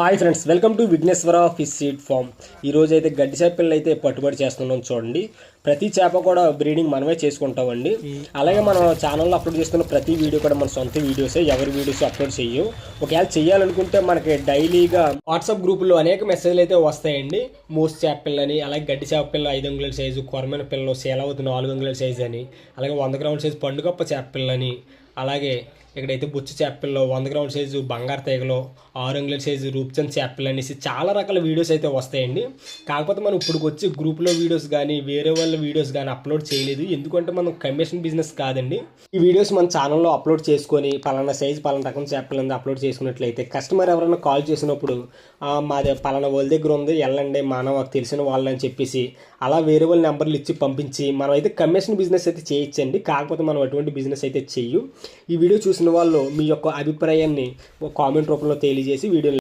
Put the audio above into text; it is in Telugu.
Hi friends, welcome to Vighneshwara fish seed farm. ఈరోజు అయితే గడ్డి చేపలు అయితే పట్టుబడి చేస్తున్నాం. చూడండి, ప్రతి చేప కూడా బ్రీడింగ్ మనమే చేసుకుంటామండి. అలాగే మన ఛానల్లో అప్లోడ్ చేస్తున్న ప్రతి వీడియో కూడా మన సొంత వీడియోసే, ఎవరి వీడియోస్ అప్లోడ్ చెయ్యం. ఒకవేళ చేయాలనుకుంటే మనకి డైలీగా వాట్సాప్ గ్రూపుల్లో అనేక మెసేజ్లు అయితే వస్తాయండి. మూస్ చేప పిల్లని, అలాగే గడ్డి చేప పిల్ల 5 అంగుళాల సైజు, కొరమైన పిల్లలు శీలవతి 4 అంగుళాల సైజు అని, అలాగే 100 గ్రాముల సైజు పండుగప్ప చేప పిల్లని, అలాగే ఇక్కడైతే బుచ్చు చేపల్లో 100 గ్రాముల సైజు బంగారు తీగలో, 6 అంగుళాల సైజు రూప్చంద్ చేపలు అనేసి చాలా రకాల వీడియోస్ అయితే వస్తాయండి. కాకపోతే మనం ఇప్పుడు వచ్చి గ్రూప్లో వీడియోస్ కానీ వేరే వాళ్ళ వీడియోస్ కానీ అప్లోడ్ చేయలేదు. ఎందుకంటే మనం కమిషన్ బిజినెస్ కాదండి. ఈ వీడియోస్ మన ఛానల్లో అప్లోడ్ చేసుకొని పలానా సైజు పలానా రకం చేపలు అప్లోడ్ చేసుకున్నట్లయితే కస్టమర్ ఎవరైనా కాల్ చేసినప్పుడు మాది పలానా వాళ్ళ దగ్గర ఉంది, వెళ్ళండి మాకు తెలిసిన వాళ్ళని చెప్పేసి అలా వేరే వాళ్ళ నెంబర్లు ఇచ్చి పంపించి మనం అయితే కమిషన్ బిజినెస్ అయితే చేయొచ్చండి. కాకపోతే మనం అటువంటి బిజినెస్ అయితే చెయ్యం. ఈ వీడియో చూసిన వాళ్ళు మీ యొక్క అభిప్రాయాన్ని కామెంట్ రూపంలో తెలియజేసి వీడియో